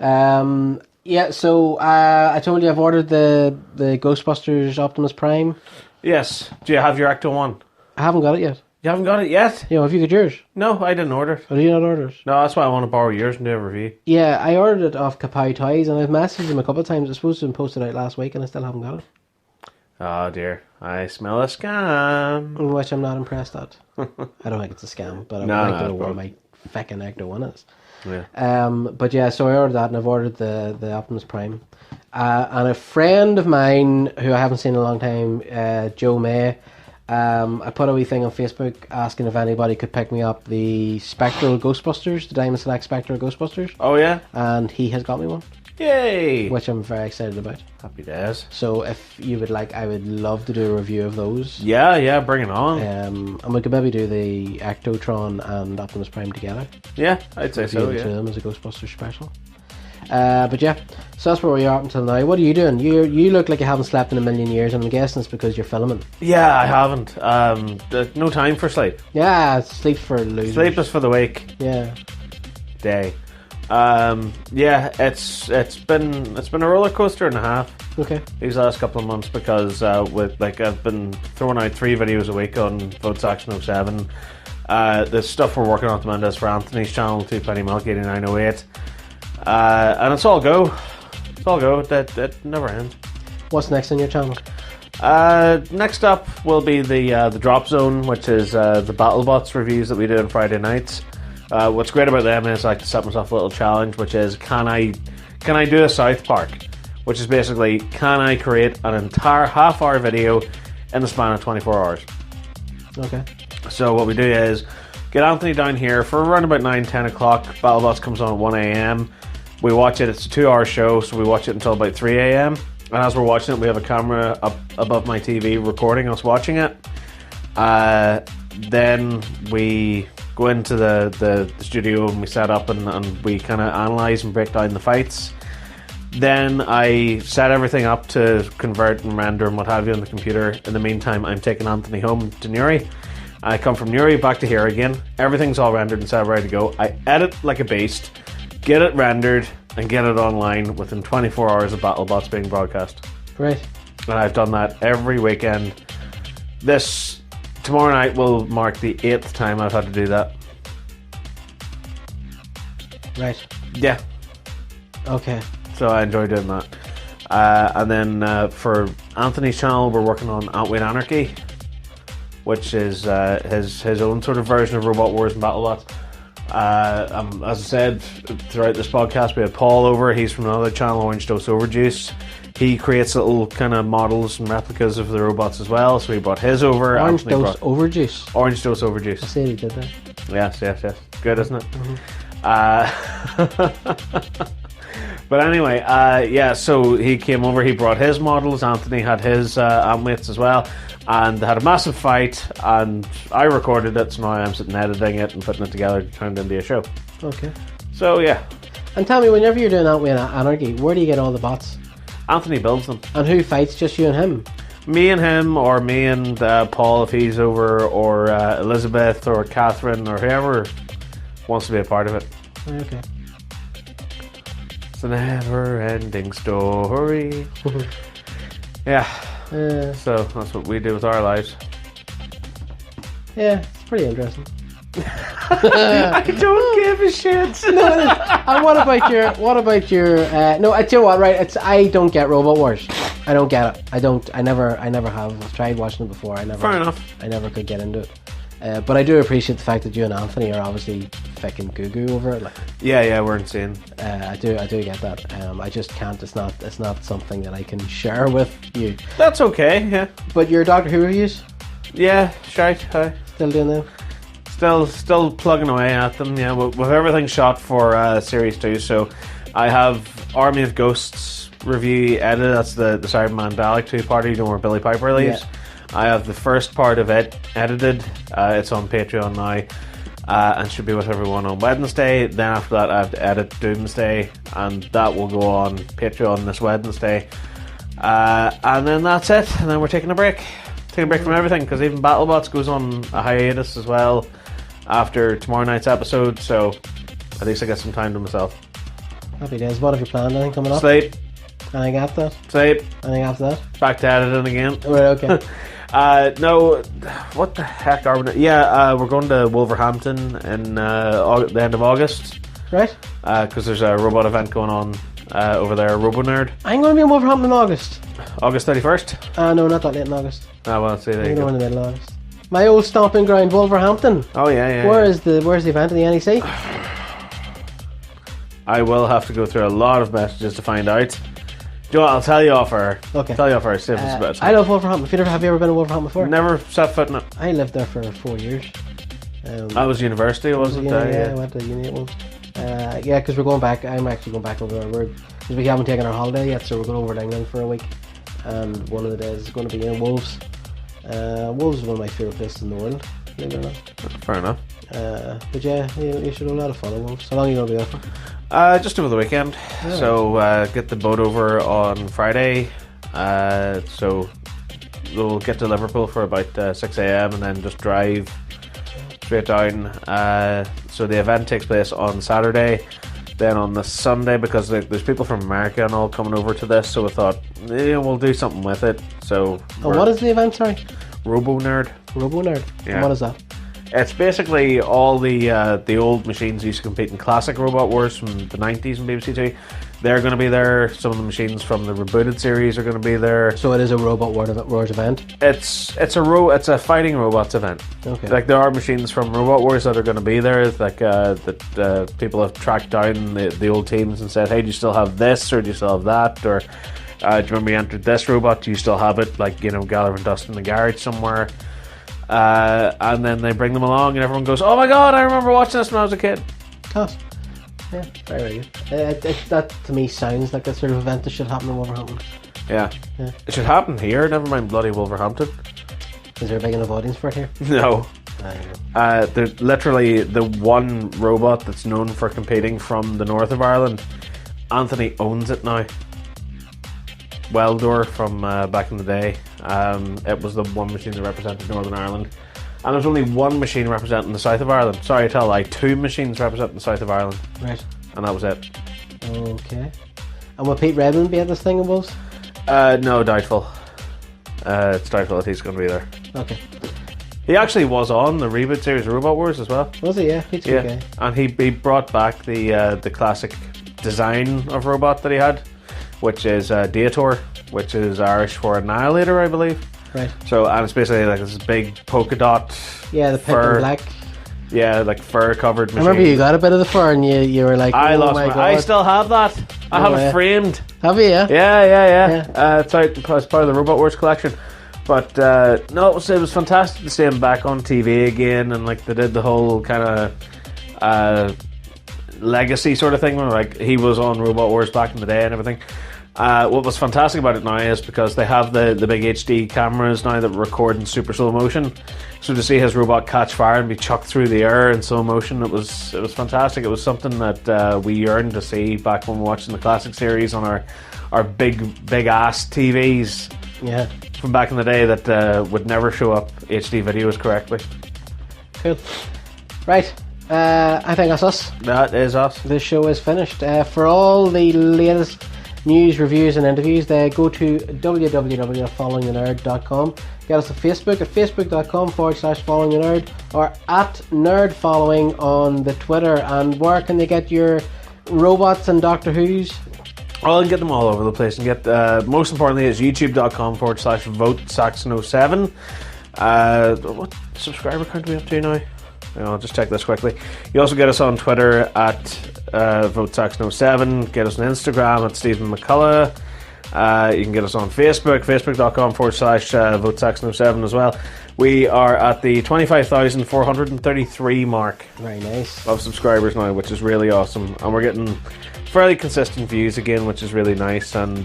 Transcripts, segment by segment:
Yeah, so I told you I've ordered the Ghostbusters Optimus Prime. Yes. Do you have your Ecto 1? I haven't got it yet. You haven't got it yet? Have you got yours? No, I didn't order it. Or did you not order it? No, that's why I want to borrow yours and do a review. Yeah, I ordered it off Kapow Toys, and I've messaged them a couple of times. It's supposed to have been posted out last week, and I still haven't got it. Oh dear, I smell a scam. Which I'm not impressed at. I don't think it's a scam, but I would like to know where my feckin' Ecto 1 is. Yeah. But yeah, so I ordered that, and I've ordered the Optimus Prime. And a friend of mine who I haven't seen in a long time, Joe May, I put a wee thing on Facebook asking if anybody could pick me up the Spectral Ghostbusters, the Diamond Select Spectral Ghostbusters. Oh yeah? And he has got me one. Yay! Which I'm very excited about. Happy days. So if you would like, I would love to do a review of those. Yeah, bring it on. And we could maybe do the Ectotron and Optimus Prime together. Yeah, I'd say so, yeah. Them as a Ghostbusters special. But yeah, so that's where we are up until now. What are you doing? You look like you haven't slept in a million years, and I'm guessing it's because you're filming. Yeah, I haven't. No time for sleep. Yeah, sleep for losers. Sleep is for the weak. Yeah. Day. Yeah, it's been a roller coaster and a half. Okay. These last couple of months because I've been throwing out 3 videos a week on Vote Saxon 07. The stuff we're working on at the moment is for Anthony's channel, 2 Penny Milk 8908. And it's all go. It's all go. It never ends. What's next on your channel? Next up will be the Drop Zone, which is the BattleBots reviews that we do on Friday nights. What's great about them is I like to set myself a little challenge, which is can I do a South Park, which is basically can I create an entire half-hour video in the span of 24 hours. Okay. So what we do is get Anthony down here for around about 9-10 o'clock. BattleBots comes on at 1 a.m. We watch it. It's a 2-hour show, so we watch it until about 3 a.m. And as we're watching it, we have a camera up above my TV recording us watching it. Then we go into the studio and we set up and we kind of analyse and break down the fights. Then I set everything up to convert and render and what have you on the computer. In the meantime, I'm taking Anthony home to Newry. I come from Newry back to here again. Everything's all rendered and set ready to go. I edit like a beast, get it rendered, and get it online within 24 hours of BattleBots being broadcast. Right. And I've done that every weekend. Tomorrow night will mark the 8th time I've had to do that. Right. Yeah. Okay. So I enjoy doing that. And then for Anthony's channel, we're working on Awhile Anarchy, which is his own sort of version of Robot Wars and BattleBots. As I said, throughout this podcast, we had Paul over. He's from another channel, Orange Dose Overjuice. He creates little kind of models and replicas of the robots as well, so we brought his over. Orange Dose Overjuice. Orange Dose Overjuice. I see he did that. Yes. Good, isn't it? Mm-hmm. But anyway, yeah, so he came over, he brought his models, Anthony had his mates as well, and they had a massive fight, and I recorded it, so now I'm sitting editing it and putting it together to turn it into a show. Okay. So, yeah. And tell me, whenever you're doing Awhile Anarchy, where do you get all the bots? Anthony builds them. And who fights, just you and him? Me and him, or me and Paul if he's over, or Elizabeth, or Catherine, or whoever wants to be a part of it. Okay. It's a never-ending story. Yeah. So that's what we do with our lives. Yeah, it's pretty interesting. I don't give a shit. No, and what about your? No, I tell you what, right? I don't get Robot Wars. I don't get it. I never have. I've tried watching it before. Fair enough. I never could get into it. But I do appreciate the fact that you and Anthony are obviously fucking goo over it. Like, yeah, we're insane. I do get that. I just can't. It's not something that I can share with you. That's okay. Yeah. But your Doctor Who reviews? Yeah, shite. Hi. Still doing them? Still plugging away at them. Yeah, with everything shot for Series 2. So I have Army of Ghosts review edited. That's the Cyberman Dalek 2-parter, you know, where Billy Piper leaves. Yeah. I have the first part of it edited. It's on Patreon now, and should be with everyone on Wednesday. Then after that, I have to edit Doomsday, and that will go on Patreon this Wednesday. And then that's it. And then we're taking a break. Taking a break from everything, because even BattleBots goes on a hiatus as well after tomorrow night's episode. So at least I get some time to myself. Happy days. What have you planned? Anything coming up? Sleep. Anything after that? Sleep. Anything after that? Back to editing again. Right, okay. No, what the heck are we doing? Yeah, we're going to Wolverhampton in the end of August. Right. Because there's a robot event going on over there, RoboNerd. I'm going to be in Wolverhampton in August. August 31st? No, not that late in August. Oh, well, see, there you I'm go. going in the middle of August. My old stomping ground, Wolverhampton. Oh, yeah. Where's the event in the NEC? I will have to go through a lot of messages to find out. Joe, I'll tell you off air. Okay. Tell you off air. See if it's about I love Wolverhampton. Have you ever been to Wolverhampton before? Never set foot in it. I lived there for 4 years. I was university, wasn't I? Yeah, I went to uni at once. Yeah, because we're going back. I'm actually going back over there. Because we haven't taken our holiday yet, so we're going over to England for a week. And one of the days is going to be in Wolves. Wolves is one of my favourite places in the world, believe it or not. Fair enough. But yeah, you should have a lot of fun at Wolves. How long are you going to be there for? Just over the weekend. Yeah. So get the boat over on Friday. So we'll get to Liverpool for about 6 a.m. and then just drive straight down. So the event takes place on Saturday. Then on the Sunday, because there's people from America and all coming over to this, so we thought we'll do something with it. So what is the event, sorry? RoboNerd. RoboNerd. Yeah. And what is that? It's basically all the old machines used to compete in classic Robot Wars from the 90s and BBC Two. They're going to be there. Some of the machines from the rebooted series are going to be there. So it is a Robot Wars event? It's a fighting robots event. Okay. Like there are machines from Robot Wars that are going to be there. Like that people have tracked down the old teams and said, hey, do you still have this, or do you still have that, or do you remember you entered this robot? Do you still have it? Like, gathering dust in the garage somewhere. And then they bring them along and everyone goes, oh my god, I remember watching this when I was a kid. Class. Yeah, very good. That to me sounds like a sort of event that should happen in Wolverhampton. Yeah. It should happen here, never mind bloody Wolverhampton. Is there a big enough audience for it here? No. There's literally the one robot that's known for competing from the north of Ireland. Anthony owns it now. Weldor from back in the day. It was the one machine that represented Northern Ireland. And there's only one machine representing the south of Ireland. Sorry, I tell a lie. 2 machines representing the south of Ireland. Right. And that was it. Okay. And will Pete Redmond be at this thing in Wolves? No, doubtful. It's doubtful that he's going to be there. Okay. He actually was on the reboot series of Robot Wars as well. Was he? Yeah, Pete's okay. And he brought back the classic design of robot that he had, which is Dator, which is Irish for Annihilator, I believe. Right. So, and it's basically like this big polka dot. Yeah, the pink fur, and black. Yeah, like fur covered machine. I remember you got a bit of the fur and you were like, I oh lost my my. god. I still have that. I have it framed. Have you? Yeah. Yeah. It's out as part of the Robot Wars collection. But no, it was fantastic to see him back on TV again, and like they did the whole kind of legacy sort of thing, where like he was on Robot Wars back in the day and everything. What was fantastic about it now is because they have the big HD cameras now that record in super slow motion. So to see his robot catch fire and be chucked through the air in slow motion, it was fantastic. It was something that we yearned to see back when we were watching the classic series on our big ass TVs. Yeah. From back in the day that would never show up HD videos correctly. Cool. Right. I think that's us. That is us. This show is finished. For all the latest news, reviews and interviews, go to www.followingthenerd.com. Get us on Facebook at facebook.com/followingthenerd, or at nerdfollowing on the Twitter. And where can they get your robots and Doctor Who's? I'll get them all over the place, and get most importantly is youtube.com/vote-Saxon07. What subscriber count are we up to now? I'll just check this quickly. You also get us on Twitter at vote-Saxon07. Get us on Instagram at Stephen McCullough. You can get us on Facebook, facebook.com/vote-Saxon07 as well. We are at the 25,433 mark. Very nice. Of subscribers now, which is really awesome. And we're getting fairly consistent views again, which is really nice. And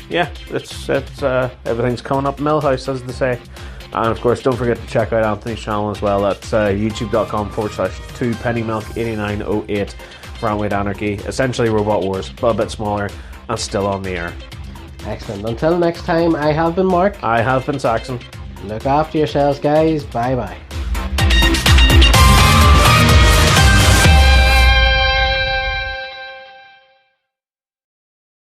yeah, it's everything's coming up Millhouse, as they say. And of course, don't forget to check out Anthony's channel as well. That's youtube.com/2pennymilk8908 for Antweight Anarchy. Essentially Robot Wars, but a bit smaller and still on the air. Excellent. Until next time, I have been Mark. I have been Saxon. Look after yourselves, guys. Bye bye.